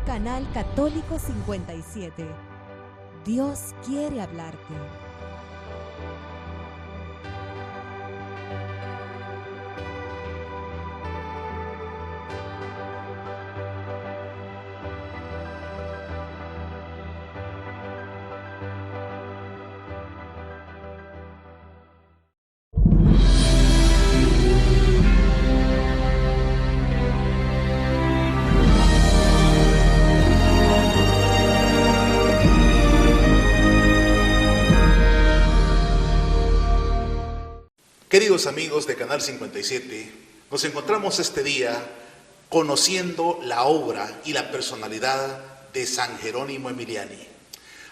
Canal Católico 57. Dios quiere hablarte. Queridos amigos de Canal 57, nos encontramos este día conociendo la obra y la personalidad de San Jerónimo Emiliani,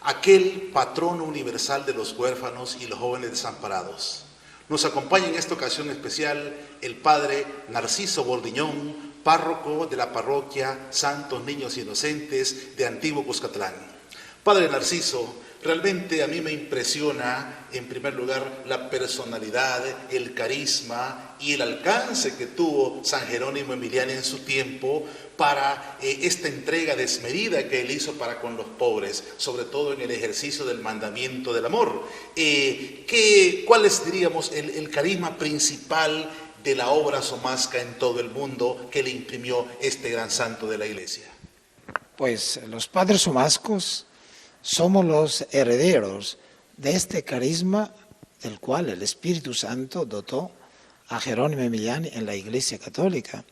aquel patrono universal de los huérfanos y los jóvenes desamparados. Nos acompaña en esta ocasión especial el padre Narciso Bordiñón, párroco de la parroquia Santos Niños Inocentes de Antiguo Cuscatlán. Padre Narciso, realmente a mí me impresiona, en primer lugar, la personalidad, el carisma y el alcance que tuvo San Jerónimo Emiliani en su tiempo para esta entrega desmedida que él hizo para con los pobres, sobre todo en el ejercicio del mandamiento del amor. ¿Cuál es, diríamos, el carisma principal de la obra somasca en todo el mundo que le imprimió este gran santo de la Iglesia? Pues los padres somascos somos los herederos de este carisma del cual el Espíritu Santo dotó a Jerónimo Emiliani en la Iglesia Católica.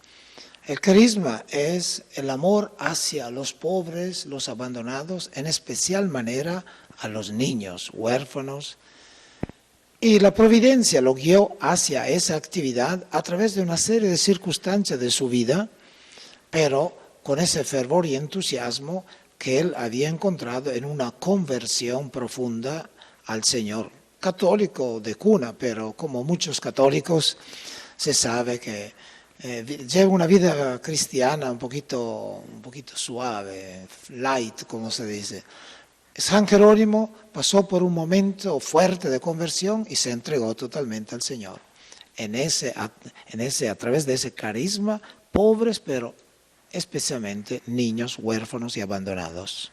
El carisma es el amor hacia los pobres, los abandonados, en especial manera a los niños huérfanos. Y la providencia lo guió hacia esa actividad a través de una serie de circunstancias de su vida, pero con ese fervor y entusiasmo que él había encontrado en una conversión profunda al Señor. Católico de cuna, pero como muchos católicos se sabe que lleva una vida cristiana un poquito suave, light, como se dice. San Jerónimo pasó por un momento fuerte de conversión y se entregó totalmente al Señor. A través de ese carisma, pobres, pero especialmente niños huérfanos y abandonados.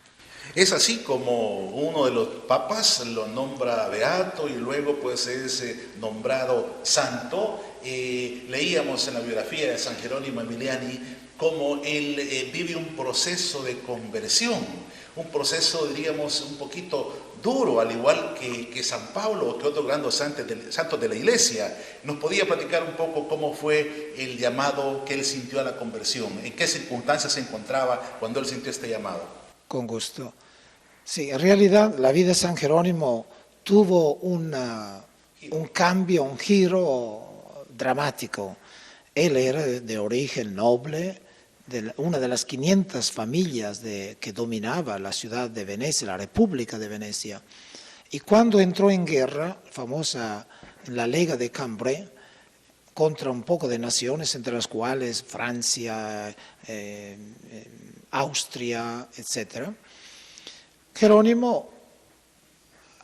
Es así como uno de los papas lo nombra beato y luego pues es nombrado santo. Leíamos en la biografía de San Jerónimo Emiliani cómo él vive un proceso de conversión, un proceso, diríamos, un poquito duro, al igual que San Pablo o que otros grandes santos de la Iglesia. ¿Nos podía platicar un poco cómo fue el llamado que él sintió a la conversión? ¿En qué circunstancias se encontraba cuando él sintió este llamado? Con gusto. Sí, en realidad la vida de San Jerónimo tuvo un cambio, un giro dramático. Él era de origen noble, de una de las 500 familias que dominaba la ciudad de Venecia, la República de Venecia. Y cuando entró en guerra, famosa la Lega de Cambrai, contra un poco de naciones, entre las cuales Francia, Austria, etc., Jerónimo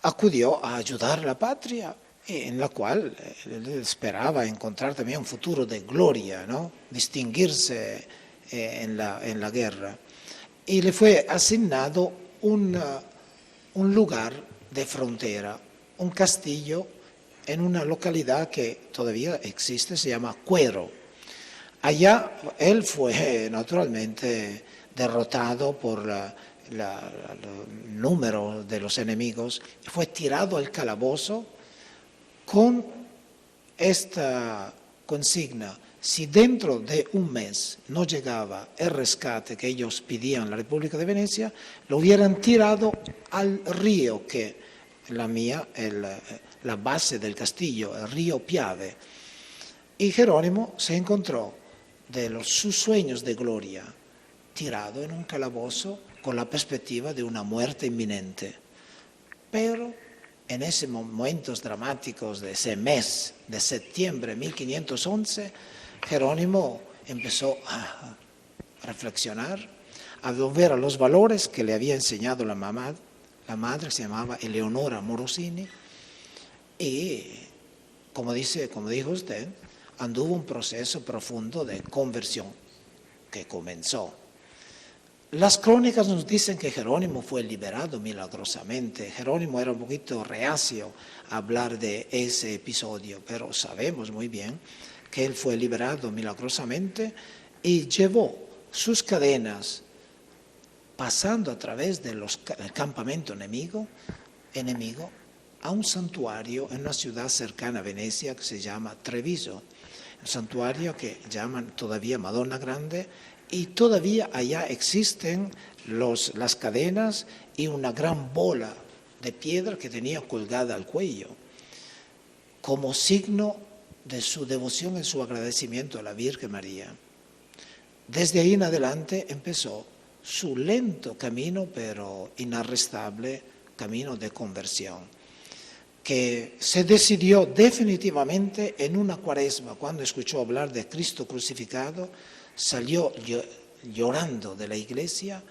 acudió a ayudar a la patria, en la cual él esperaba encontrar también un futuro de gloria, ¿no? Distinguirse en la guerra. Y le fue asignado un lugar de frontera, un castillo en una localidad que todavía existe, se llama Cuero. Allá él fue naturalmente derrotado por el número de los enemigos, fue tirado al calabozo con esta consigna: si dentro de un mes no llegaba el rescate que ellos pedían a la República de Venecia, lo hubieran tirado al río que la base del castillo, el río Piave. Y Jerónimo se encontró sus sueños de gloria tirado en un calabozo con la perspectiva de una muerte inminente. Pero en esos momentos dramáticos de ese mes de septiembre de 1511, Jerónimo empezó a reflexionar, a volver a los valores que le había enseñado la madre se llamaba Eleonora Morosini, y como dijo usted, anduvo un proceso profundo de conversión que comenzó. Las crónicas nos dicen que Jerónimo fue liberado milagrosamente. Jerónimo era un poquito reacio a hablar de ese episodio, pero sabemos muy bien que él fue liberado milagrosamente y llevó sus cadenas pasando a través del campamento enemigo a un santuario en una ciudad cercana a Venecia que se llama Treviso, un santuario que llaman todavía Madonna Grande, y todavía allá existen las cadenas y una gran bola de piedra que tenía colgada al cuello, como signo de su devoción y su agradecimiento a la Virgen María. Desde ahí en adelante empezó su lento camino, pero inarrestable camino de conversión, que se decidió definitivamente en una cuaresma. Cuando escuchó hablar de Cristo crucificado, salió llorando de la iglesia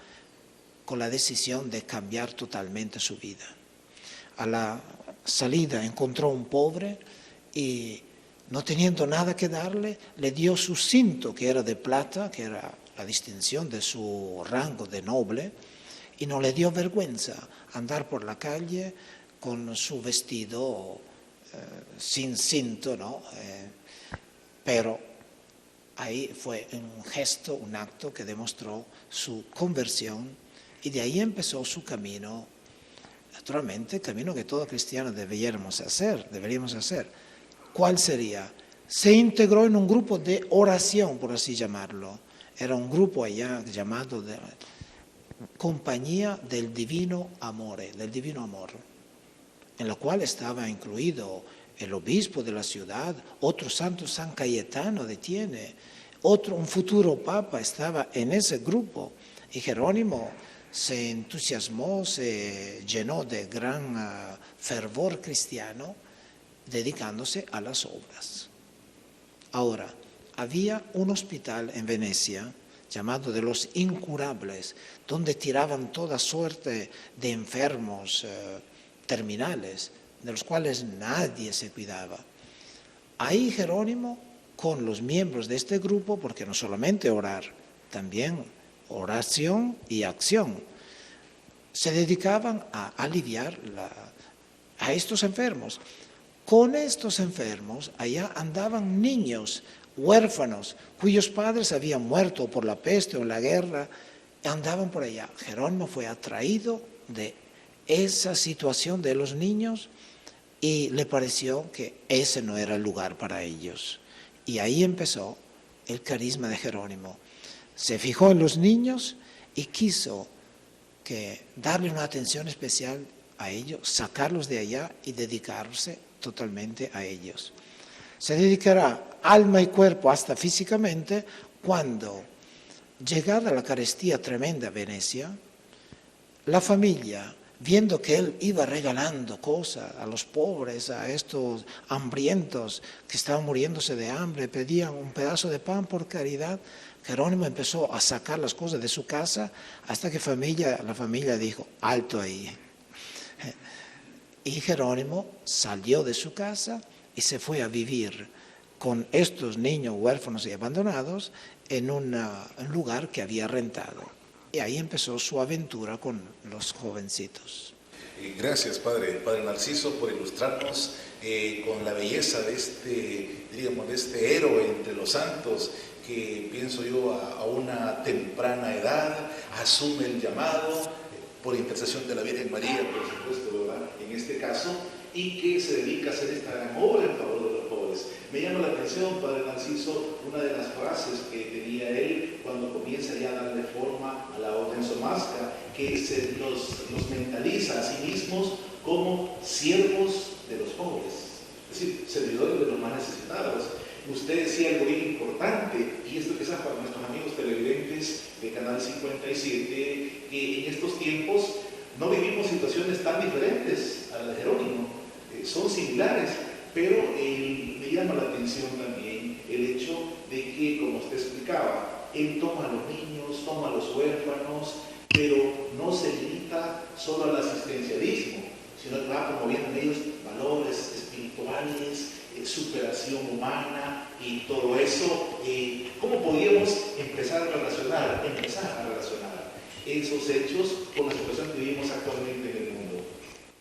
con la decisión de cambiar totalmente su vida. A la salida encontró un pobre y, no teniendo nada que darle, le dio su cinto, que era de plata, que era la distinción de su rango de noble, y no le dio vergüenza andar por la calle con su vestido sin cinto, ¿no? Pero ahí fue un gesto, un acto que demostró su conversión, y de ahí empezó su camino, naturalmente, el camino que todo cristiano deberíamos hacer. ¿Cuál sería? Se integró en un grupo de oración, por así llamarlo. Era un grupo allá llamado de Compañía del Divino Amore, del Divino Amor, en la cual estaba incluido el obispo de la ciudad, otro santo, San Cayetano de Tiene, un futuro papa estaba en ese grupo, y Jerónimo se entusiasmó, se llenó de gran fervor cristiano, dedicándose a las obras. Ahora, había un hospital en Venecia llamado de los incurables, donde tiraban toda suerte de enfermos terminales, de los cuales nadie se cuidaba. Ahí Jerónimo, con los miembros de este grupo, porque no solamente orar, también oración y acción, se dedicaban a aliviar a estos enfermos. Con estos enfermos, allá andaban niños huérfanos, cuyos padres habían muerto por la peste o en la guerra, andaban por allá. Jerónimo fue atraído de esa situación de los niños y le pareció que ese no era el lugar para ellos. Y ahí empezó el carisma de Jerónimo. Se fijó en los niños y quiso darle una atención especial a ellos, sacarlos de allá y dedicarse totalmente a ellos. Se dedicará alma y cuerpo hasta físicamente cuando, llegada la carestía tremenda a Venecia, la familia, viendo que él iba regalando cosas a los pobres, a estos hambrientos que estaban muriéndose de hambre, pedían un pedazo de pan por caridad, Jerónimo empezó a sacar las cosas de su casa hasta que la familia dijo, alto ahí. Y Jerónimo salió de su casa y se fue a vivir con estos niños huérfanos y abandonados en un lugar que había rentado. Y ahí empezó su aventura con los jovencitos. Gracias, Padre Narciso, por ilustrarnos con la belleza de este héroe entre los santos, que pienso yo a una temprana edad asume el llamado por intercesión de la Virgen María, por supuesto, ¿verdad? En este caso, y que se dedica a hacer esta gran obra en favor de los pobres. Me llama la atención, Padre Narciso, una de las frases que tenía él cuando comienza ya a darle forma a la orden somasca, que se los mentaliza a sí mismos como siervos de los pobres, es decir, servidores de los más necesitados. Usted decía algo bien importante, y esto quizás para nuestros amigos televidentes de Canal 57, que en estos tiempos no vivimos situaciones tan diferentes a la de Jerónimo, son similares, pero me llama la atención también el hecho de que, como usted explicaba, él toma a los niños, toma a los huérfanos, pero no se limita solo al asistencialismo, sino que va promoviendo en ellos valores espirituales, superación humana y todo eso. ¿Cómo podríamos empezar a relacionar? esos hechos con la situación que vivimos actualmente en el mundo?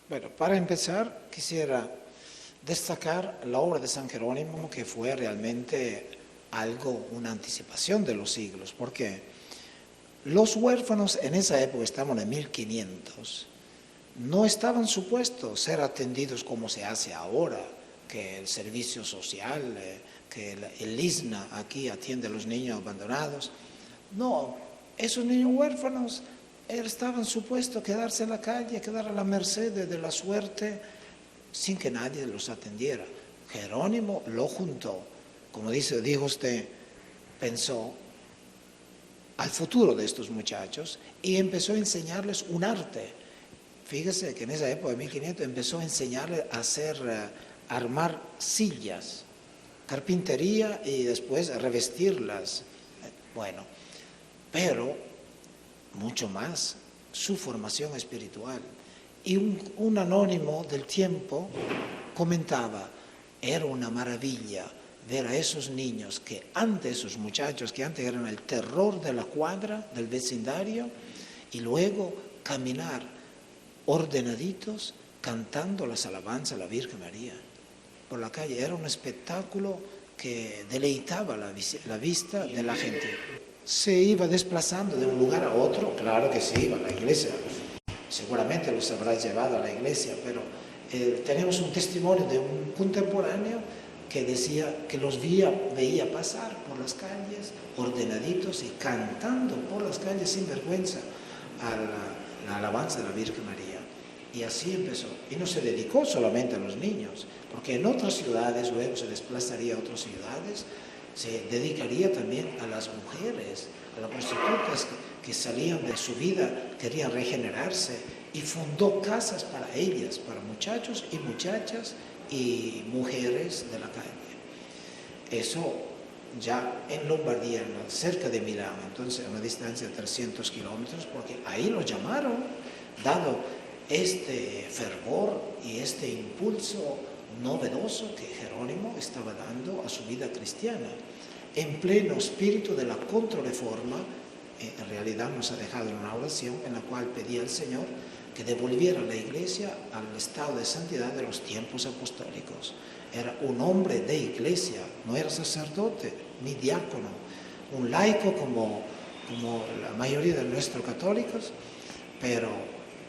Bueno, para empezar, quisiera destacar la obra de San Jerónimo, que fue realmente una anticipación de los siglos, porque los huérfanos en esa época, estamos en 1500, no estaban supuestos ser atendidos como se hace ahora, que el servicio social, que el ISNA aquí atiende a los niños abandonados. No, esos niños huérfanos estaban supuestos quedarse en la calle, quedar a la merced de la suerte, sin que nadie los atendiera. Jerónimo lo juntó, como dijo usted, pensó al futuro de estos muchachos y empezó a enseñarles un arte. Fíjese que en esa época de 1500 empezó a enseñarles a armar sillas, carpintería y después revestirlas. Bueno, pero mucho más, su formación espiritual. Y un anónimo del tiempo comentaba, era una maravilla ver a esos niños esos muchachos que antes eran el terror de la cuadra, del vecindario, y luego caminar ordenaditos cantando las alabanzas a la Virgen María por la calle. Era un espectáculo que deleitaba la vista de la gente. Se iba desplazando de un lugar a otro, claro que se iba a la iglesia, seguramente los habrá llevado a la iglesia, pero tenemos un testimonio de un contemporáneo que decía que los veía pasar por las calles ordenaditos y cantando por las calles sin vergüenza a la alabanza de la Virgen María. Y así empezó. Y no se dedicó solamente a los niños, porque en otras ciudades, luego se desplazaría a otras ciudades, se dedicaría también a las mujeres, a las prostitutas que salían de su vida, querían regenerarse, y fundó casas para ellas, para muchachos y muchachas y mujeres de la calle. Eso ya en Lombardía, cerca de Milán, entonces a una distancia de 300 kilómetros, porque ahí lo llamaron, dado este fervor y este impulso novedoso que Jerónimo estaba dando a su vida cristiana. En pleno espíritu de la Contrarreforma, en realidad nos ha dejado una oración en la cual pedía al Señor que devolviera a la Iglesia al estado de santidad de los tiempos apostólicos. Era un hombre de iglesia, no era sacerdote ni diácono, un laico como la mayoría de nuestros católicos, pero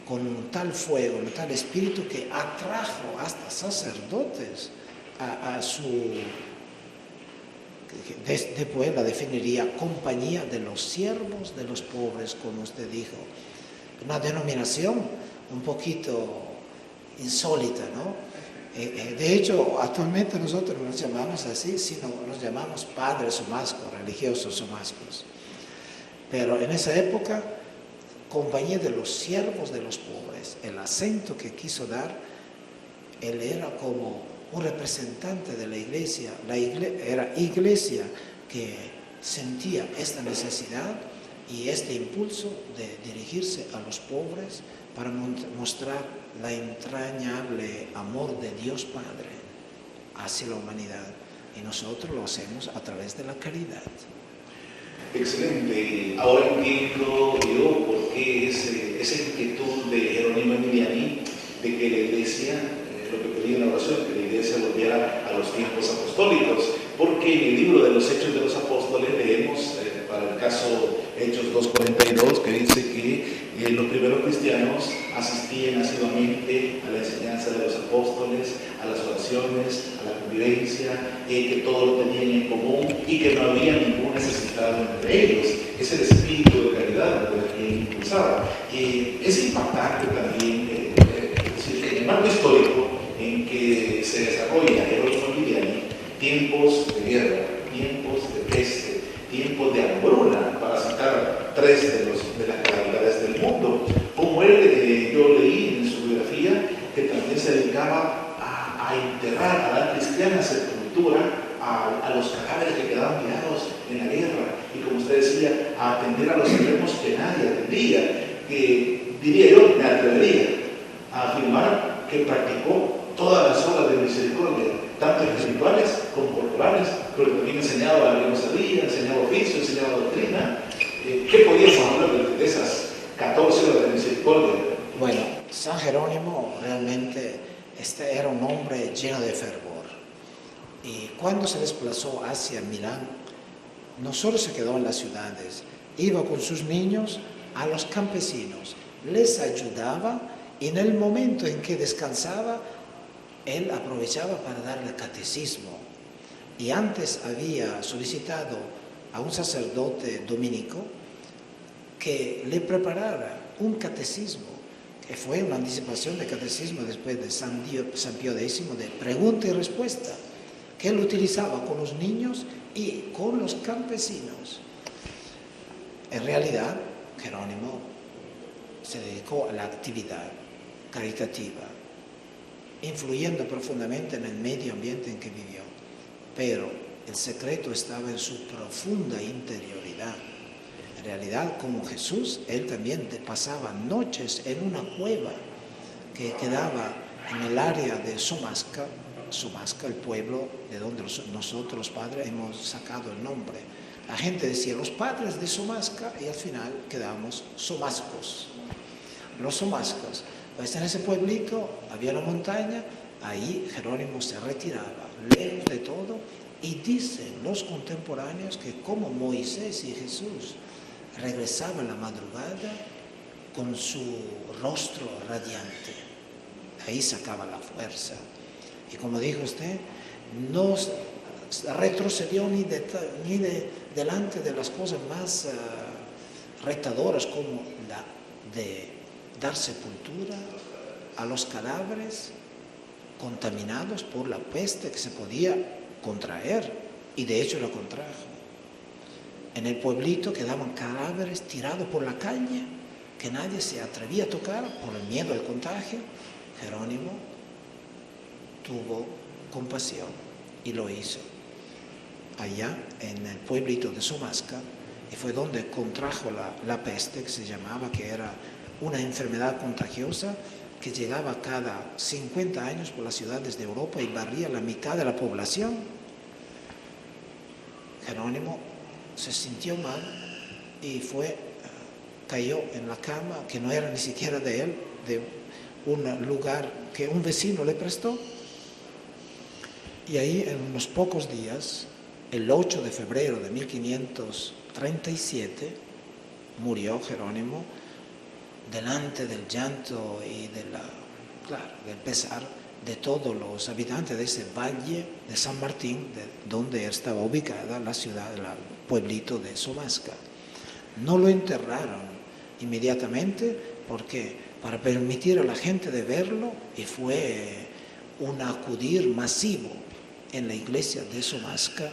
con un tal fuego, un tal espíritu que atrajo hasta sacerdotes a su, después la definiría compañía de los siervos de los pobres, como usted dijo. Una denominación un poquito insólita, ¿no? De hecho, actualmente nosotros no nos llamamos así, sino nos llamamos padres somascos, religiosos somascos. Pero en esa época, compañía de los siervos de los pobres, el acento que quiso dar, él era como un representante de la iglesia, era iglesia que sentía esta necesidad y este impulso de dirigirse a los pobres para mostrar la entrañable amor de Dios Padre hacia la humanidad. Y nosotros lo hacemos a través de la caridad. Excelente. Ahora entiendo yo por qué esa inquietud de Jerónimo Emiliani de que la iglesia, lo que pedía en la oración, que la iglesia volviera a los tiempos apostólicos, porque en el libro de los Hechos de los Apóstoles leemos, para el caso Hechos 2:42, que dice que los primeros cristianos asistían asiduamente a la enseñanza de los apóstoles, a las oraciones, a la convivencia, que todo lo tenían en común y que no había ningún necesitado entre ellos. Es el espíritu de caridad que impulsaba. Es impactante también en el marco histórico en que se desarrolla Jerónimo Emiliani, tiempos de guerra, tiempos de peste, tiempos de hambruna, para citar tres de las calamidades del mundo. Como él, yo leí en su biografía que también se dedicaba a enterrar, a dar cristiana sepultura a los cadáveres que quedaban tirados en la guerra, y como usted decía, a atender a los enfermos que nadie atendía, que diría yo, me atrevería a afirmar que practicó todas las obras de misericordia, tanto espirituales como corporales, pero también enseñaba a que no sabía, enseñaba oficio, enseñaba doctrina. ¿Qué podíamos hablar de esas 14 horas de misericordia. Bueno, San Jerónimo realmente era un hombre lleno de fervor. Y cuando se desplazó hacia Milán, no solo se quedó en las ciudades, iba con sus niños a los campesinos, les ayudaba y en el momento en que descansaba, él aprovechaba para darle catecismo. Y antes había solicitado a un sacerdote dominico que le preparara un catecismo, que fue una anticipación de catecismo después de San Pío X, de pregunta y respuesta, que él utilizaba con los niños y con los campesinos. En realidad, Jerónimo se dedicó a la actividad caritativa, influyendo profundamente en el medio ambiente en que vivió. Pero el secreto estaba en su profunda interioridad. En realidad, como Jesús, él también pasaba noches en una cueva que quedaba en el área de Somasca, el pueblo de donde nosotros los padres hemos sacado el nombre. La gente decía los padres de Somasca y al final quedamos somascos. Los somascos. Pues en ese pueblito había una montaña, ahí Jerónimo se retiraba, lejos de todo, y dicen los contemporáneos que como Moisés y Jesús regresaba en la madrugada con su rostro radiante. Ahí sacaba la fuerza. Y como dijo usted, no retrocedió ni delante de las cosas más retadoras como la de dar sepultura a los cadáveres contaminados por la peste que se podía contraer, y de hecho la contrajo. En el pueblito quedaban cadáveres tirados por la calle que nadie se atrevía a tocar por el miedo al contagio. Jerónimo tuvo compasión y lo hizo allá en el pueblito de Somasca, y fue donde contrajo la peste, que se llamaba, que era una enfermedad contagiosa que llegaba cada 50 años por las ciudades de Europa y barría la mitad de la población. Jerónimo se sintió mal y cayó en la cama, que no era ni siquiera de él, de un lugar que un vecino le prestó. Y ahí en unos pocos días, el 8 de febrero de 1537, murió Jerónimo delante del llanto y del pesar de todos los habitantes de ese valle de San Martín, donde estaba ubicada la ciudad, el pueblito de Somasca. No lo enterraron inmediatamente porque para permitir a la gente de verlo, y fue un acudir masivo en la iglesia de Somasca,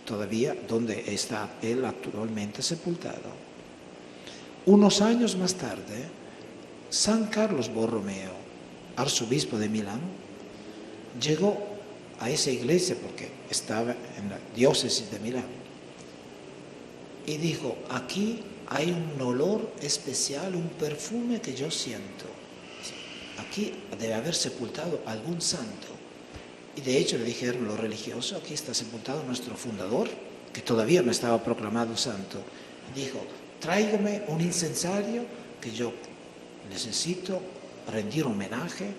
todavía donde está él actualmente sepultado. Unos años más tarde, San Carlos Borromeo, arzobispo de Milán, llegó a esa iglesia porque estaba en la diócesis de Milán y dijo: aquí hay un olor especial, un perfume que yo siento. Aquí debe haber sepultado algún santo. Y de hecho le dijeron los religiosos: aquí está sepultado nuestro fundador, que todavía no estaba proclamado santo. Dijo: tráigame un incensario, que yo necesito rendir homenaje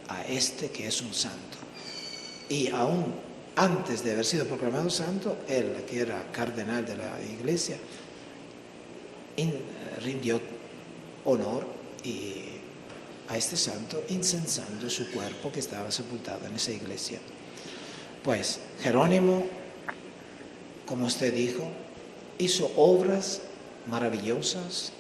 a este que es un santo. Y aún antes de haber sido proclamado santo, él, que era cardenal de la iglesia, rindió honor a este santo incensando su cuerpo que estaba sepultado en esa iglesia. Pues Jerónimo, como usted dijo, hizo obras maravillosas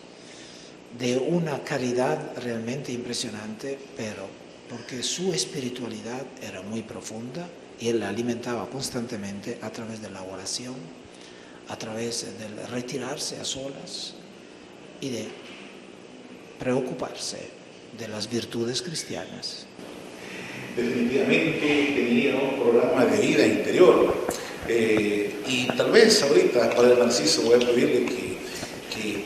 de una caridad realmente impresionante, pero porque su espiritualidad era muy profunda y él la alimentaba constantemente a través de la oración, a través del retirarse a solas y de preocuparse de las virtudes cristianas. Definitivamente tenía un programa de vida interior, y tal vez ahorita, Padre Narciso, voy a pedirle que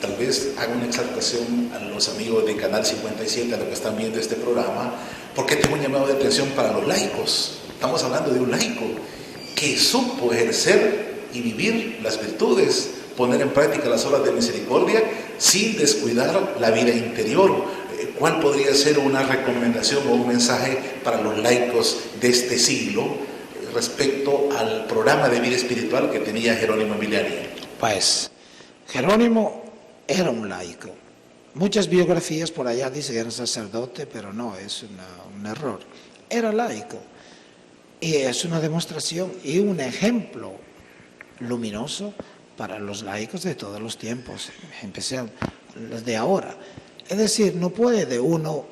tal vez haga una exaltación a los amigos de Canal 57, a los que están viendo este programa, porque tengo un llamado de atención para los laicos. Estamos hablando de un laico que supo ejercer y vivir las virtudes poner en práctica las obras de misericordia sin descuidar la vida interior. ¿Cuál podría ser una recomendación o un mensaje para los laicos de este siglo respecto al programa de vida espiritual que tenía Jerónimo Emiliani? Pues Jerónimo era un laico. Muchas biografías por allá dicen que era sacerdote, pero no, es un error. Era laico. Y es una demostración y un ejemplo luminoso para los laicos de todos los tiempos, en especial los de ahora. Es decir, no puede uno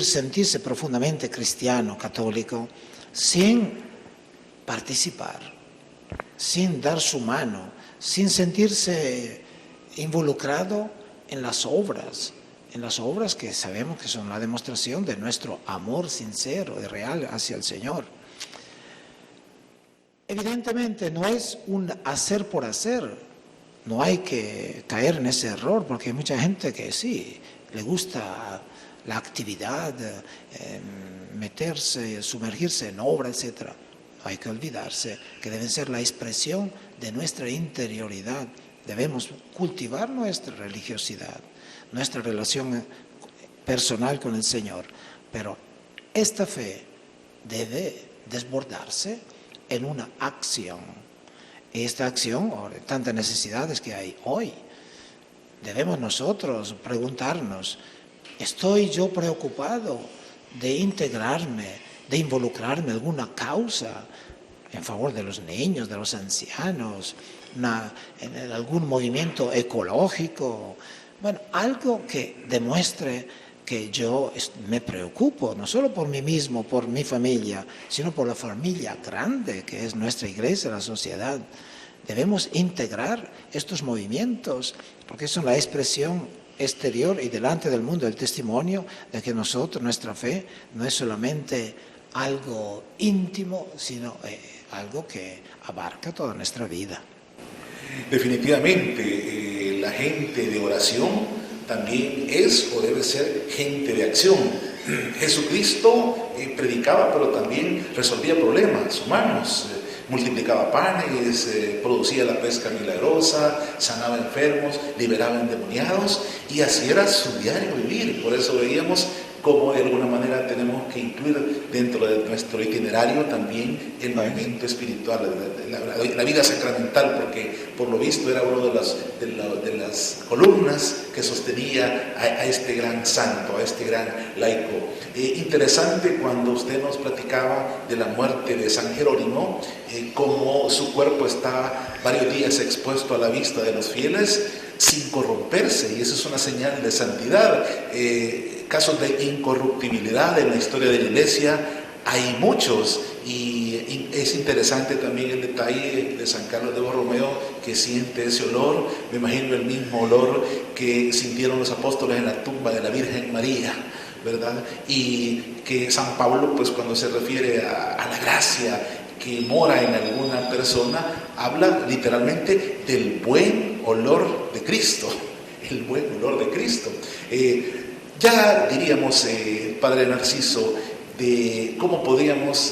sentirse profundamente cristiano, católico, sin participar, sin dar su mano, sin sentirse involucrado en las obras que sabemos que son la demostración de nuestro amor sincero y real hacia el Señor. Evidentemente no es un hacer por hacer, no hay que caer en ese error, porque hay mucha gente que sí, le gusta la actividad, sumergirse en obra, etc. No hay que olvidarse que deben ser la expresión de nuestra interioridad. Debemos cultivar nuestra religiosidad, nuestra relación personal con el Señor, pero esta fe debe desbordarse en una acción. Y esta acción, tantas necesidades que hay hoy, debemos nosotros preguntarnos, ¿estoy yo preocupado de integrarme, de involucrarme en alguna causa en favor de los niños, de los ancianos, en algún movimiento ecológico? Bueno, algo que demuestre que yo me preocupo, no solo por mí mismo, por mi familia, sino por la familia grande que es nuestra iglesia, la sociedad. Debemos integrar estos movimientos, porque son la expresión exterior y delante del mundo, el testimonio de que nuestra fe, no es solamente algo íntimo, sino algo que abarca toda nuestra vida. Definitivamente, la gente de oración también es o debe ser gente de acción. Jesucristo predicaba, pero también resolvía problemas humanos. Multiplicaba panes, producía la pesca milagrosa, sanaba enfermos, liberaba endemoniados, y así era su diario vivir. Por eso veíamos cómo de alguna manera tenemos que incluir dentro de nuestro itinerario también el movimiento espiritual, la vida sacramental, porque por lo visto era uno de las columnas que sostenía a este gran santo, a este gran laico. Interesante cuando usted nos platicaba de la muerte de San Jerónimo, cómo su cuerpo está varios días expuesto a la vista de los fieles sin corromperse, y eso es una señal de santidad. Casos de incorruptibilidad en la historia de la iglesia hay muchos, y es interesante también el detalle de San Carlos de Borromeo, que siente ese olor. Me imagino el mismo olor que sintieron los apóstoles en la tumba de la Virgen María, ¿verdad? Y que San Pablo, pues cuando se refiere a la gracia que mora en alguna persona, habla literalmente del buen olor de Cristo, el buen olor de Cristo. Ya diríamos, Padre Narciso, de cómo podríamos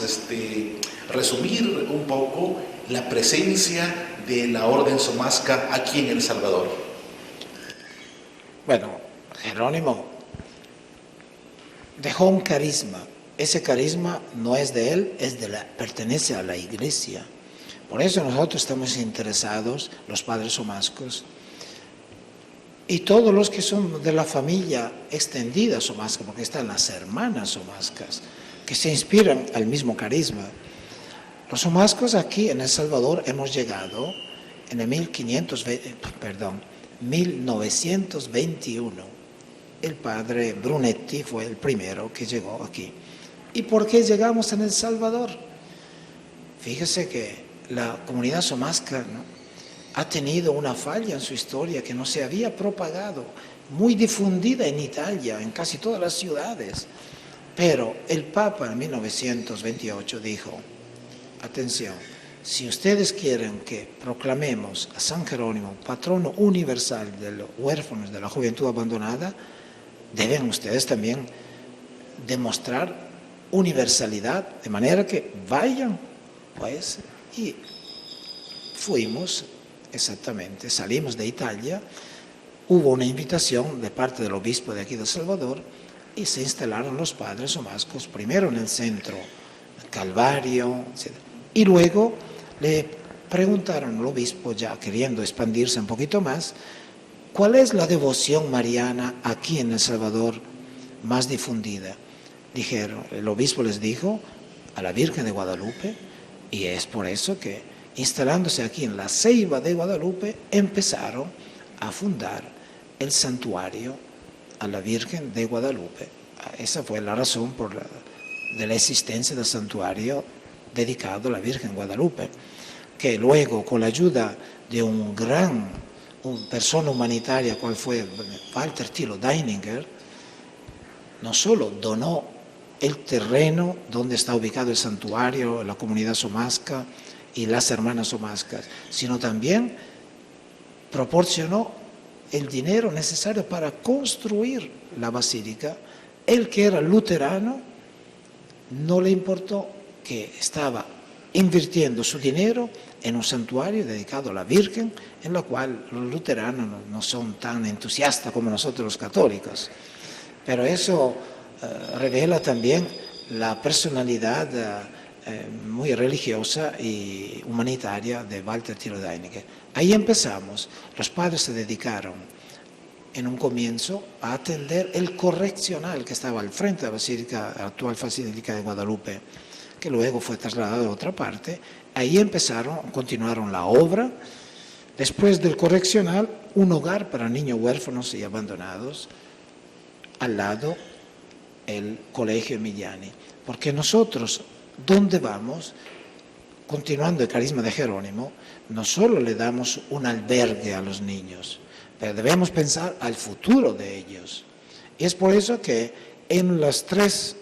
resumir un poco la presencia de la Orden Somasca aquí en El Salvador. Bueno, Jerónimo dejó un carisma. Ese carisma no es de él, pertenece a la Iglesia. Por eso nosotros estamos interesados, los padres somascos, y todos los que son de la familia extendida somasca, porque están las hermanas somascas, que se inspiran al mismo carisma. Los somascos aquí en El Salvador hemos llegado en el 1921. El padre Brunetti fue el primero que llegó aquí. ¿Y por qué llegamos en El Salvador? Fíjese que la comunidad somasca, ¿no?, ha tenido una falla en su historia que no se había propagado, muy difundida en Italia, en casi todas las ciudades. Pero el Papa en 1928 dijo, atención, si ustedes quieren que proclamemos a San Jerónimo patrono universal de los huérfanos de la juventud abandonada, deben ustedes también demostrar universalidad, de manera que vayan, pues, y fuimos exactamente, salimos de Italia, hubo una invitación de parte del obispo de aquí de El Salvador y se instalaron los padres somascos, primero en el centro, Calvario, etc. Y luego le preguntaron al obispo, ya queriendo expandirse un poquito más, ¿cuál es la devoción mariana aquí en El Salvador más difundida? Dijeron, el obispo les dijo, a la Virgen de Guadalupe, y es por eso que, instalándose aquí en la Ceiba de Guadalupe, empezaron a fundar el santuario a la Virgen de Guadalupe. Esa fue la razón de la existencia del santuario dedicado a la Virgen Guadalupe, que luego, con la ayuda de una persona humanitaria, cual fue Walter Thilo Deininger, no solo donó el terreno donde está ubicado el santuario, la comunidad somasca y las hermanas somascas, sino también proporcionó el dinero necesario para construir la basílica. Él, que era luterano, no le importó que estaba invirtiendo su dinero en un santuario dedicado a la Virgen, en la cual los luteranos no son tan entusiastas como nosotros los católicos. Pero eso revela también la personalidad muy religiosa y humanitaria de Walter Thilo Deininger. Ahí empezamos. Los padres se dedicaron en un comienzo a atender el correccional que estaba al frente de la basílica, actual Basílica de Guadalupe, que luego fue trasladado a otra parte. Ahí continuaron la obra. Después del correccional, un hogar para niños huérfanos y abandonados, al lado el Colegio Emiliani. Porque nosotros, ¿dónde vamos? Continuando el carisma de Jerónimo, no solo le damos un albergue a los niños, pero debemos pensar al futuro de ellos. Y es por eso que en las 3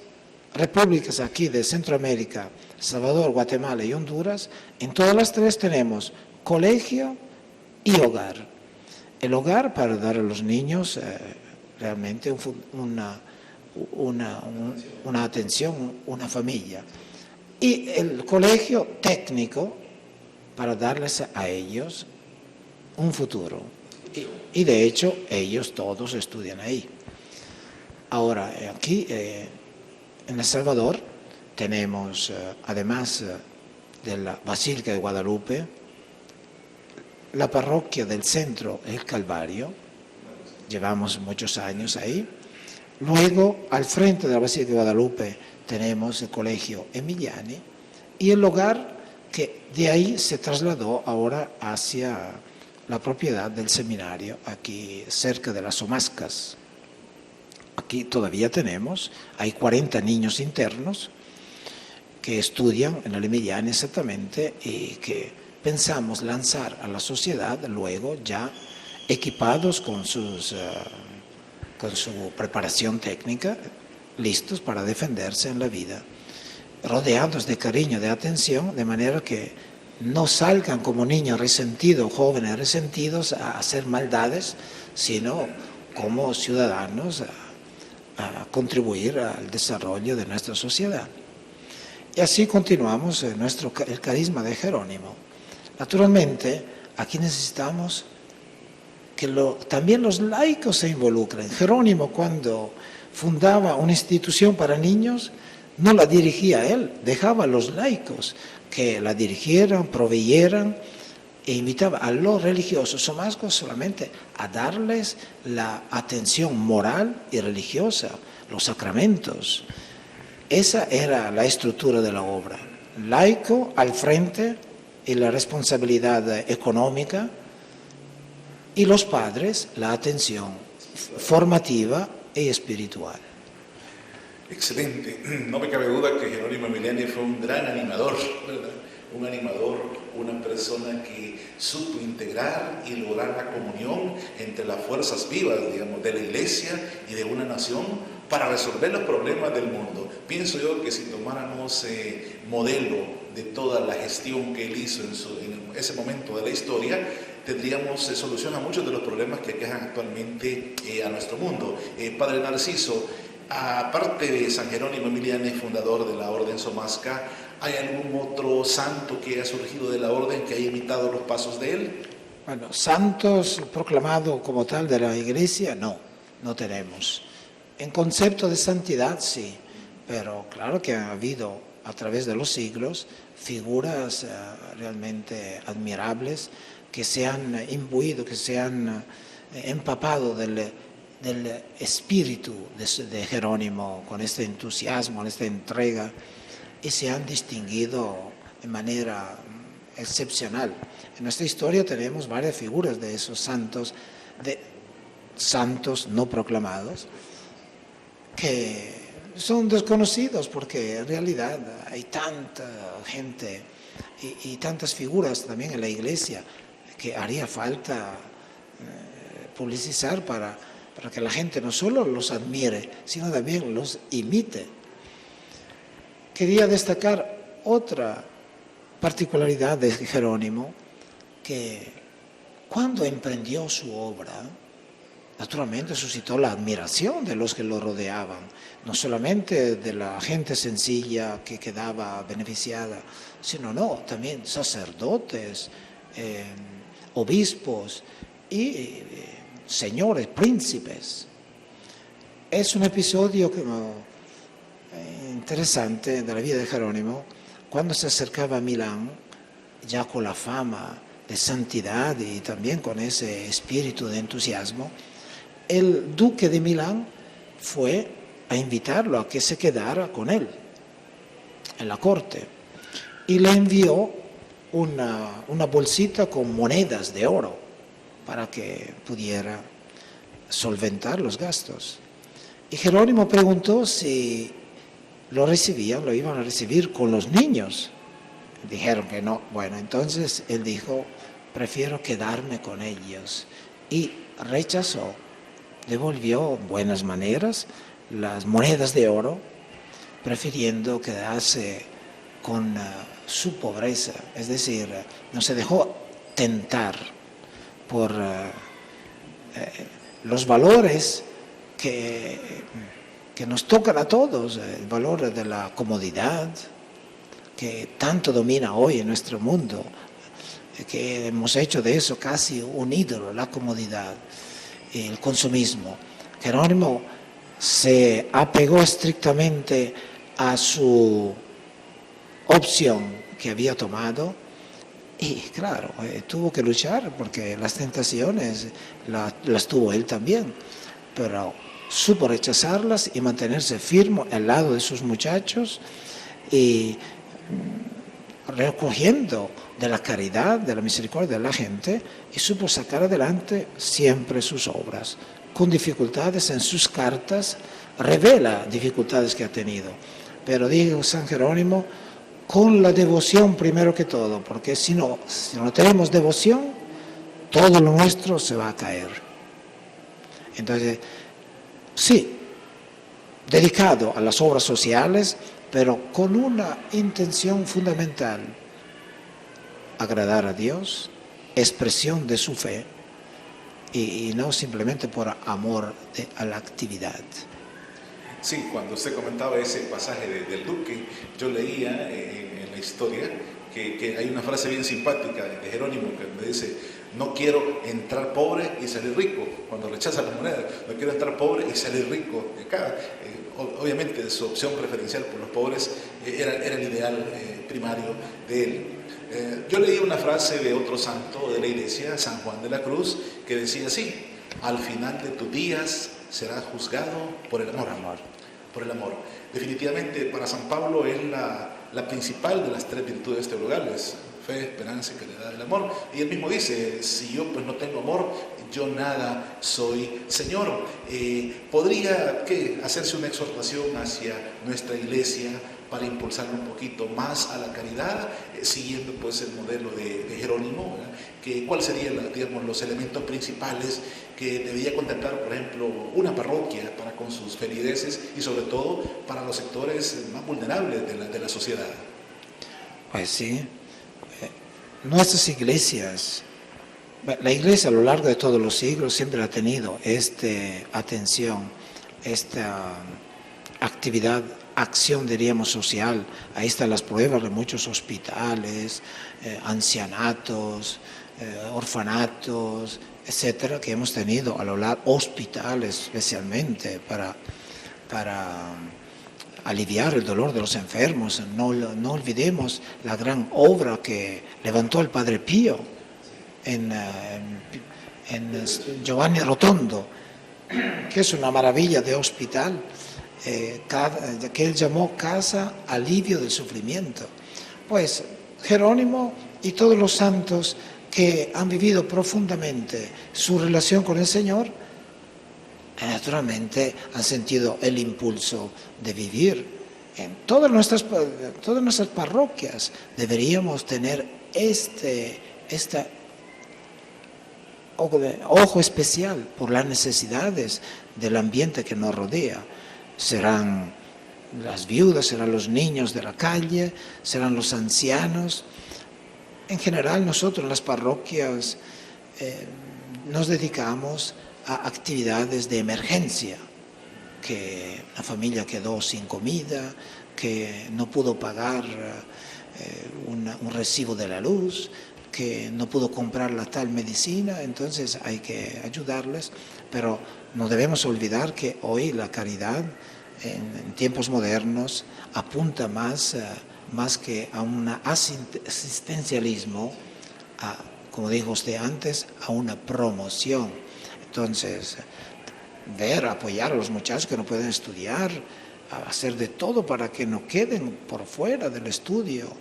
repúblicas aquí de Centroamérica, Salvador, Guatemala y Honduras, en todas las 3 tenemos colegio y hogar. El hogar para dar a los niños realmente una atención, una familia. Y el colegio técnico para darles a ellos un futuro. Y de hecho, ellos todos estudian ahí. Ahora, aquí en El Salvador tenemos, además de la Basílica de Guadalupe, la parroquia del centro, el Calvario. Llevamos muchos años ahí. Luego, al frente de la Basílica de Guadalupe, tenemos el Colegio Emiliani y el hogar que de ahí se trasladó ahora hacia la propiedad del seminario, aquí cerca de las Somascas. Aquí todavía hay 40 niños internos que estudian en el Emiliani exactamente y que pensamos lanzar a la sociedad luego ya equipados con su preparación técnica, listos para defenderse en la vida, rodeados de cariño, de atención, de manera que no salgan como niños resentidos, jóvenes resentidos a hacer maldades, sino como ciudadanos a contribuir al desarrollo de nuestra sociedad. Y así continuamos el carisma de Jerónimo. Naturalmente, aquí necesitamos que también los laicos se involucren. Jerónimo, cuando fundaba una institución para niños, no la dirigía él, dejaba a los laicos que la dirigieran, proveyeran, e invitaba a los religiosos somascos solamente a darles la atención moral y religiosa, los sacramentos. Esa era la estructura de la obra. Laico al frente y la responsabilidad económica, y los padres la atención formativa y espiritual. Excelente. No me cabe duda que Jerónimo Emiliani fue un gran animador, ¿verdad? Un animador, una persona que supo integrar y lograr la comunión entre las fuerzas vivas, digamos, de la iglesia y de una nación para resolver los problemas del mundo. Pienso yo que si tomáramos modelo de toda la gestión que él hizo en ese momento de la historia, tendríamos solución a muchos de los problemas que aquejan actualmente a nuestro mundo. Padre Narciso, aparte de San Jerónimo Emiliani, fundador de la Orden Somasca, ¿hay algún otro santo que haya surgido de la orden que haya imitado los pasos de él? Bueno, santos proclamados como tal de la Iglesia, no tenemos. En concepto de santidad, sí, pero claro que ha habido a través de los siglos figuras realmente admirables que se han imbuido, que se han empapado del espíritu de Jerónimo, con este entusiasmo, con esta entrega, y se han distinguido de manera excepcional. En nuestra historia tenemos varias figuras de esos santos no proclamados, que son desconocidos porque en realidad hay tanta gente y tantas figuras también en la Iglesia que haría falta publicizar para que la gente no solo los admire, sino también los imite. Quería destacar otra particularidad de Jerónimo, que cuando emprendió su obra, naturalmente suscitó la admiración de los que lo rodeaban, no solamente de la gente sencilla que quedaba beneficiada, sino también sacerdotes, obispos y señores, príncipes. Es un episodio interesante de la vida de Jerónimo. Cuando se acercaba a Milán, ya con la fama de santidad y también con ese espíritu de entusiasmo, el duque de Milán fue a invitarlo a que se quedara con él en la corte y le envió una bolsita con monedas de oro para que pudiera solventar los gastos. Y Jerónimo preguntó si lo iban a recibir con los niños. Dijeron que no. Bueno, entonces él dijo, prefiero quedarme con ellos. Y rechazó, devolvió en buenas maneras las monedas de oro, prefiriendo quedarse con su pobreza. Es decir, no se dejó tentar por los valores que nos tocan a todos, el valor de la comodidad, que tanto domina hoy en nuestro mundo, que hemos hecho de eso casi un ídolo, la comodidad, el consumismo. Jerónimo se apegó estrictamente a su opción que había tomado y claro, tuvo que luchar porque las tentaciones las tuvo él también, pero supo rechazarlas y mantenerse firme al lado de sus muchachos y recogiendo de la caridad, de la misericordia de la gente, y supo sacar adelante siempre sus obras. Con dificultades en sus cartas, revela dificultades que ha tenido. Pero dijo San Jerónimo, con la devoción primero que todo, porque si no tenemos devoción, todo lo nuestro se va a caer. Entonces, sí, dedicado a las obras sociales, pero con una intención fundamental, agradar a Dios, expresión de su fe, y no simplemente por amor a la actividad. Sí, cuando usted comentaba ese pasaje del duque, yo leía en la historia que hay una frase bien simpática de Jerónimo que me dice, no quiero entrar pobre y salir rico, cuando rechaza la moneda, no quiero entrar pobre y salir rico. Obviamente su opción preferencial por los pobres era el ideal primario de él. Yo leí una frase de otro santo de la iglesia, San Juan de la Cruz, que decía así, al final de tus días serás juzgado por el amor. Por el amor. Definitivamente para San Pablo es la principal de las tres virtudes teologales, fe, esperanza y caridad del amor. Y él mismo dice, si yo pues no tengo amor, yo nada soy. Señor, ¿podría hacerse una exhortación hacia nuestra iglesia para impulsar un poquito más a la caridad, siguiendo pues el modelo de Jerónimo, ¿cuáles serían los elementos principales que debería contemplar, por ejemplo, una parroquia para con sus feligreses y sobre todo para los sectores más vulnerables de la sociedad? Pues sí, nuestras iglesias, la iglesia a lo largo de todos los siglos siempre ha tenido esta atención, esta actividad, acción diríamos social. Ahí están las pruebas de muchos hospitales, ancianatos, orfanatos, etcétera, que hemos tenido a lo largo, hospitales especialmente para aliviar el dolor de los enfermos. No olvidemos la gran obra que levantó el Padre Pío en Giovanni Rotondo, que es una maravilla de hospital, que él llamó Casa Alivio del Sufrimiento. Pues Jerónimo y todos los santos que han vivido profundamente su relación con el Señor, naturalmente han sentido el impulso de vivir. En todas nuestras parroquias deberíamos tener este ojo especial por las necesidades del ambiente que nos rodea. Serán las viudas, serán los niños de la calle, serán los ancianos. En general, nosotros en las parroquias nos dedicamos a actividades de emergencia, que la familia quedó sin comida, que no pudo pagar un recibo de la luz, que no pudo comprar la tal medicina, entonces hay que ayudarles, pero no debemos olvidar que hoy la caridad en tiempos modernos apunta más que a un asistencialismo, como dijo usted antes, a una promoción. Entonces, apoyar a los muchachos que no pueden estudiar, hacer de todo para que no queden por fuera del estudio,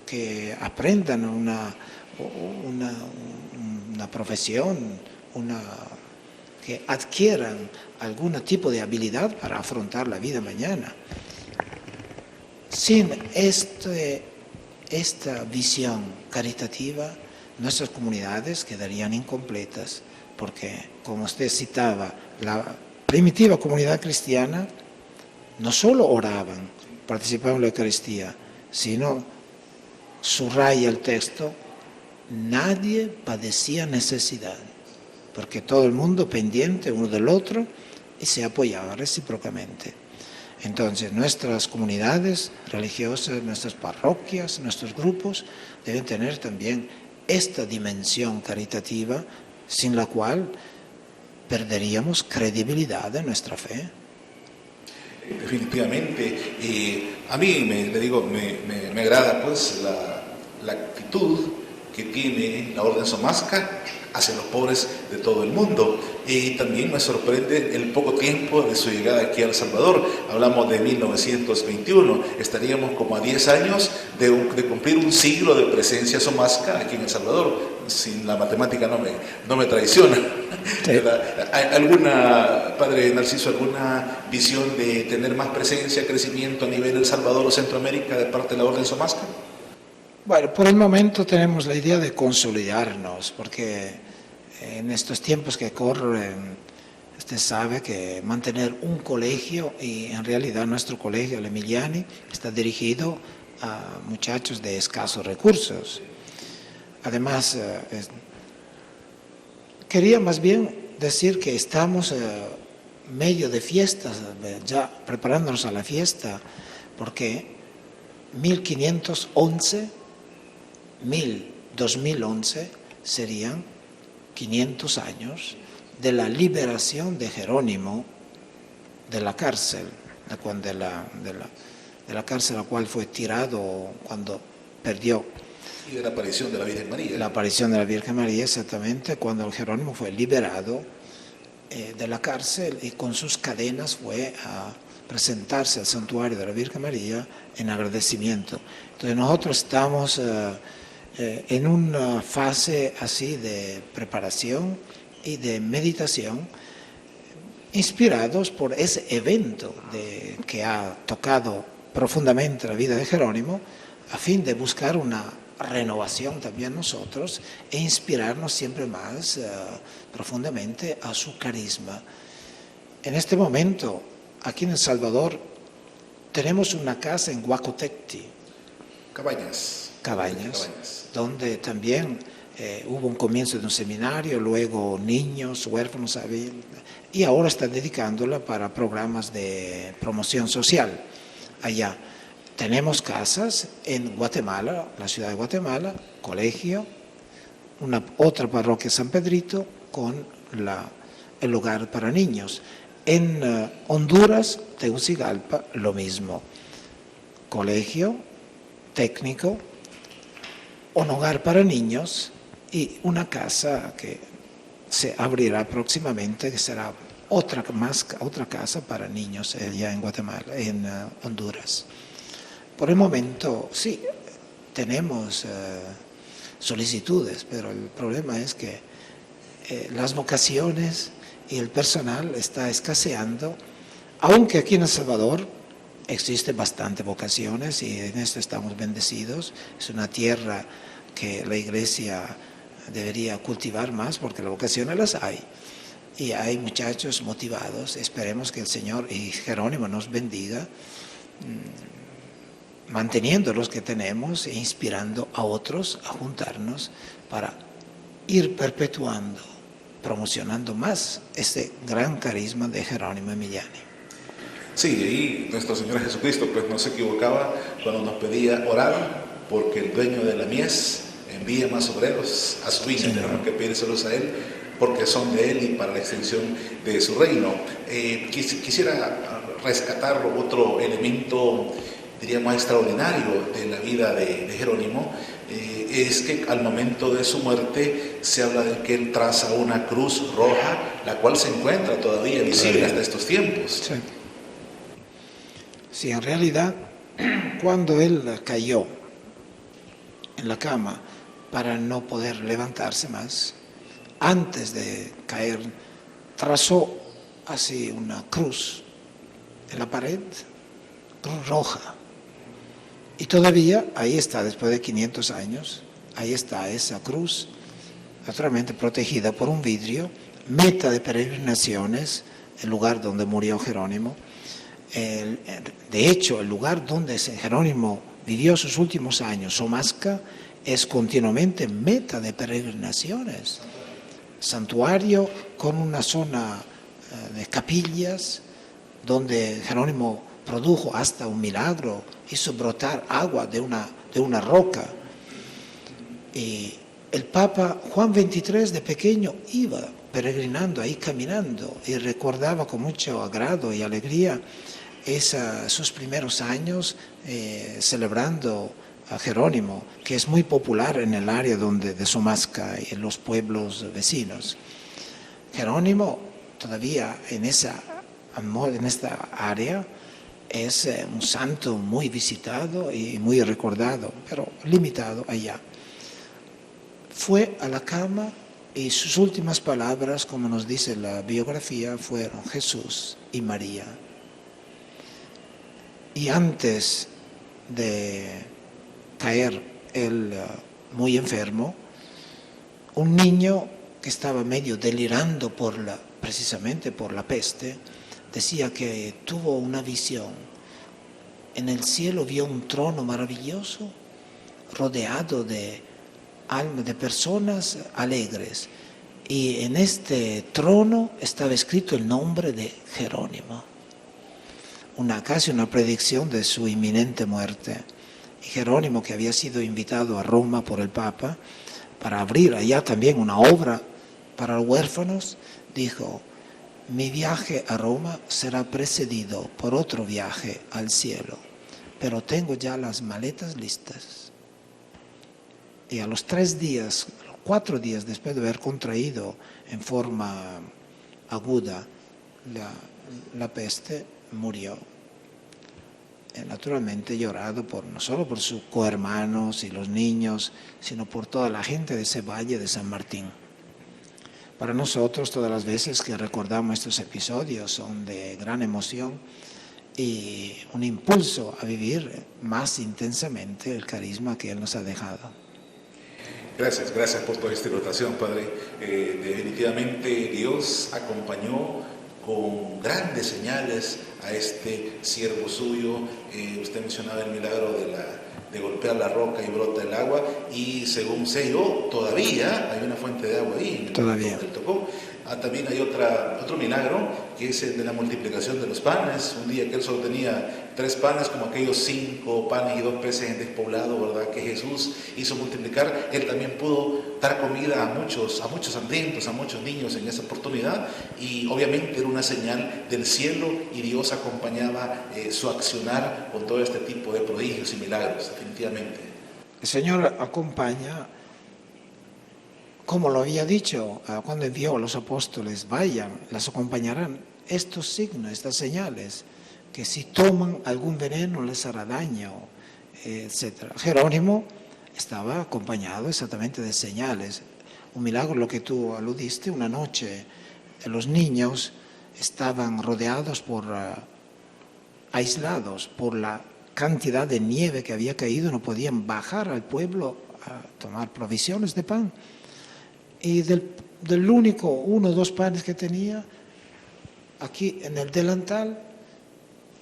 que aprendan una profesión, que adquieran algún tipo de habilidad para afrontar la vida mañana. Sin esta visión caritativa, nuestras comunidades quedarían incompletas, porque, como usted citaba, la primitiva comunidad cristiana no solo oraban, participaban en la Eucaristía, sino, subraya el texto, nadie padecía necesidad, porque todo el mundo pendiente uno del otro y se apoyaba recíprocamente. Entonces, nuestras comunidades religiosas, nuestras parroquias, nuestros grupos deben tener también esta dimensión caritativa, sin la cual perderíamos credibilidad en nuestra fe. Definitivamente. A mí, me agrada pues la actitud que tiene la Orden Somasca hacia los pobres de todo el mundo. Y también me sorprende el poco tiempo de su llegada aquí a El Salvador. Hablamos de 1921, estaríamos como a 10 años de cumplir un siglo de presencia somasca aquí en El Salvador. Si la matemática no me traiciona. Sí. Padre Narciso, alguna visión de tener más presencia, crecimiento a nivel El Salvador o Centroamérica de parte de la Orden Somasca? Bueno, por el momento tenemos la idea de consolidarnos, porque en estos tiempos que corren, usted sabe que mantener un colegio, y en realidad nuestro colegio, el Emiliani, está dirigido a muchachos de escasos recursos. Además, quería más bien decir que estamos medio de fiestas, ya preparándonos a la fiesta, porque 2011 serían 500 años de la liberación de Jerónimo de la cárcel, de la cárcel a la cual fue tirado cuando perdió. Y de la aparición de la Virgen María. La aparición de la Virgen María, exactamente, cuando Jerónimo fue liberado de la cárcel y con sus cadenas fue a presentarse al santuario de la Virgen María en agradecimiento. Entonces nosotros estamos en una fase así de preparación y de meditación, inspirados por ese evento que ha tocado profundamente la vida de Jerónimo, a fin de buscar una renovación también nosotros e inspirarnos siempre más profundamente a su carisma. En este momento, aquí en El Salvador, tenemos una casa en Huacotecti. Cabañas, donde también hubo un comienzo de un seminario, luego niños, huérfanos, y ahora están dedicándola para programas de promoción social allá. Tenemos casas en Guatemala, la ciudad de Guatemala, colegio, otra parroquia San Pedrito con el hogar para niños. En Honduras, Tegucigalpa, lo mismo. Colegio técnico, un hogar para niños y una casa que se abrirá próximamente, que será otra casa para niños allá en Guatemala, en Honduras. Por el momento, sí, tenemos solicitudes, pero el problema es que las vocaciones y el personal está escaseando, aunque aquí en El Salvador existen bastantes vocaciones y en esto estamos bendecidos. Es una tierra que la Iglesia debería cultivar más porque las vocaciones las hay. Y hay muchachos motivados. Esperemos que el Señor y Jerónimo nos bendiga, manteniendo los que tenemos e inspirando a otros a juntarnos para ir perpetuando, promocionando más este gran carisma de Jerónimo Emiliani. Sí, y nuestro Señor Jesucristo pues no se equivocaba cuando nos pedía orar porque el dueño de la mies envíe más obreros a su viña. Tenemos que pedírselos a Él porque son de Él y para la extensión de su reino. Quisiera rescatar otro elemento, diríamos, extraordinario de la vida de Jerónimo. Es que al momento de su muerte se habla de que él traza una cruz roja, la cual se encuentra todavía visible hasta estos tiempos. Sí. Sí, en realidad, cuando él cayó en la cama para no poder levantarse más, antes de caer, trazó así una cruz en la pared, cruz roja. Y todavía ahí está, después de 500 años, ahí está esa cruz, naturalmente protegida por un vidrio, meta de peregrinaciones, el lugar donde murió Jerónimo. De hecho, el lugar donde Jerónimo vivió sus últimos años, Somasca, es continuamente meta de peregrinaciones. Santuario con una zona de capillas, donde Jerónimo produjo hasta un milagro, hizo brotar agua de una roca. Y el Papa Juan XXIII de pequeño iba peregrinando ahí, caminando, y recordaba con mucho agrado y alegría sus primeros años celebrando a Jerónimo, que es muy popular en el área de Somasca y en los pueblos vecinos. Jerónimo todavía en esta área es un santo muy visitado y muy recordado, pero limitado allá. Fue a la cama y sus últimas palabras, como nos dice la biografía, fueron Jesús y María. Y antes de caer él muy enfermo, un niño que estaba medio delirando precisamente por la peste, decía que tuvo una visión. En el cielo vio un trono maravilloso, rodeado de personas alegres. Y en este trono estaba escrito el nombre de Jerónimo. Casi una predicción de su inminente muerte. Y Jerónimo, que había sido invitado a Roma por el Papa para abrir allá también una obra para los huérfanos, dijo: mi viaje a Roma será precedido por otro viaje al cielo, pero tengo ya las maletas listas. Y a los 4 días después de haber contraído en forma aguda la peste, murió. Naturalmente llorado no solo por sus cohermanos y los niños, sino por toda la gente de ese valle de San Martín. Para nosotros, todas las veces que recordamos estos episodios son de gran emoción y un impulso a vivir más intensamente el carisma que Él nos ha dejado. Gracias por toda esta ilustración, Padre. Definitivamente Dios acompañó con grandes señales a este siervo suyo. Usted mencionaba el milagro de golpear la roca y brota el agua, y según sé yo, todavía hay una fuente de agua ahí. Todavía. Él tocó. También hay otro milagro, que es el de la multiplicación de los panes. Un día que él solo tenía 3 panes, como aquellos 5 panes y 2 peces en despoblado, ¿verdad?, que Jesús hizo multiplicar. Él también pudo dar comida a muchos hambrientos, a muchos niños en esa oportunidad, y obviamente era una señal del cielo, y Dios acompañaba su accionar con todo este tipo de prodigios y milagros, definitivamente. El Señor acompaña, como lo había dicho cuando envió a los apóstoles: vayan, las acompañarán estos signos, estas señales, que si toman algún veneno les hará daño, etc. Jerónimo estaba acompañado exactamente de señales. Un milagro, lo que tú aludiste: una noche los niños estaban rodeados aislados por la cantidad de nieve que había caído, no podían bajar al pueblo a tomar provisiones de pan. Y del único 1 o 2 panes que tenía, aquí en el delantal,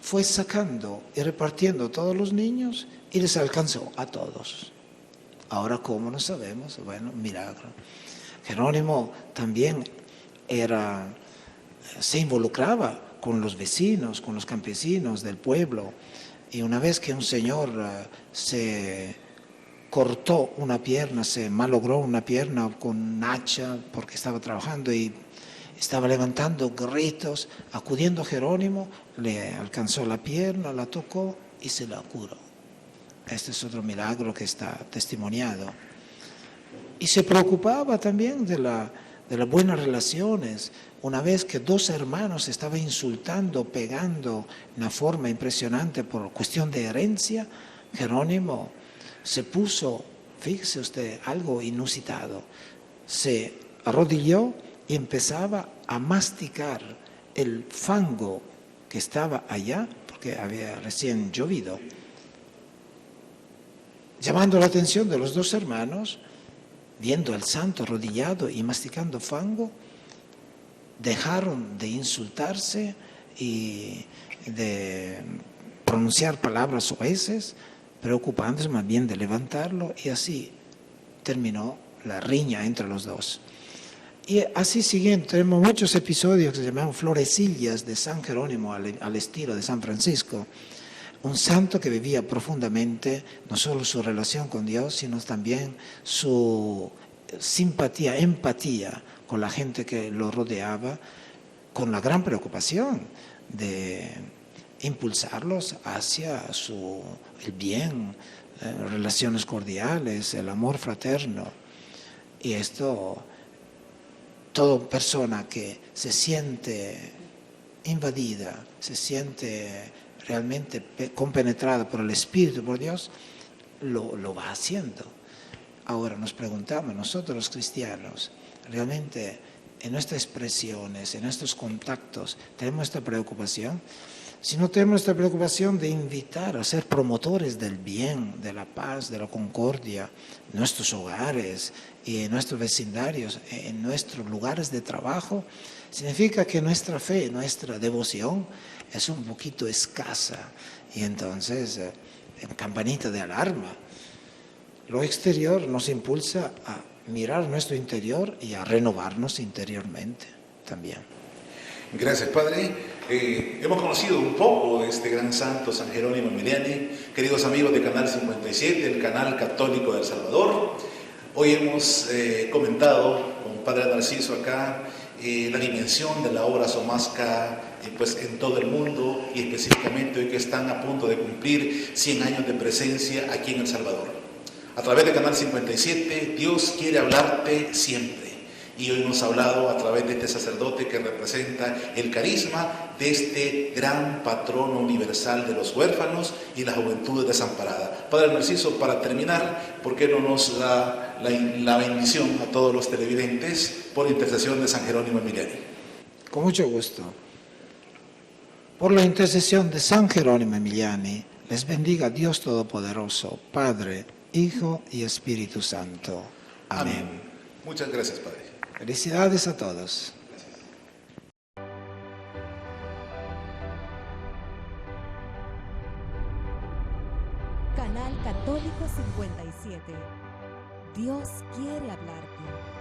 fue sacando y repartiendo a todos los niños, y les alcanzó a todos. Ahora, ¿cómo? No sabemos. Bueno, milagro. Jerónimo también se involucraba con los vecinos, con los campesinos del pueblo, y una vez que un señor se cortó una pierna, se malogró una pierna con un hacha porque estaba trabajando y estaba levantando gritos, acudiendo a Jerónimo, le alcanzó la pierna, la tocó y se la curó. Este es otro milagro que está testimoniado. Y se preocupaba también de las buenas relaciones. Una vez que 2 hermanos se estaban insultando, pegando de una forma impresionante por cuestión de herencia, Jerónimo se puso, fíjese usted, algo inusitado, se arrodilló y empezaba a masticar el fango que estaba allá, porque había recién llovido, llamando la atención de los 2 hermanos. Viendo al santo arrodillado y masticando fango, dejaron de insultarse y de pronunciar palabras soeces, preocupándose más bien de levantarlo, y así terminó la riña entre los 2. Y así siguiendo, tenemos muchos episodios que se llaman florecillas de San Jerónimo al estilo de San Francisco. Un santo que vivía profundamente no solo su relación con Dios, sino también su simpatía, empatía con la gente que lo rodeaba, con la gran preocupación de impulsarlos hacia el bien, relaciones cordiales, el amor fraterno. Y esto, toda persona que se siente invadida, se siente realmente compenetrada por el Espíritu, por Dios, lo va haciendo. Ahora nos preguntamos, nosotros los cristianos, realmente en nuestras expresiones, en nuestros contactos, ¿tenemos esta preocupación? Si no tenemos esta preocupación de invitar a ser promotores del bien, de la paz, de la concordia, en nuestros hogares y en nuestros vecindarios, en nuestros lugares de trabajo, significa que nuestra fe, nuestra devoción es un poquito escasa, y entonces campanita de alarma. Lo exterior nos impulsa a mirar nuestro interior y a renovarnos interiormente también. Gracias, Padre. Hemos conocido un poco de este gran santo San Jerónimo Emiliani. Queridos amigos de Canal 57, el canal católico de El Salvador, hoy hemos comentado con Padre Narciso acá la dimensión de la obra Somasca pues en todo el mundo, y específicamente hoy que están a punto de cumplir 100 años de presencia aquí en El Salvador. A través de Canal 57, Dios quiere hablarte siempre. Y hoy nos ha hablado a través de este sacerdote que representa el carisma de este gran patrono universal de los huérfanos y la juventud desamparada. Padre Narciso, para terminar, ¿por qué no nos da la bendición a todos los televidentes por intercesión de San Jerónimo Emiliani? Con mucho gusto. Por la intercesión de San Jerónimo Emiliani, les bendiga Dios Todopoderoso, Padre, Hijo y Espíritu Santo. Amén. Amén. Muchas gracias, Padre. Felicidades a todos. Canal Católico 57. Dios quiere hablarte.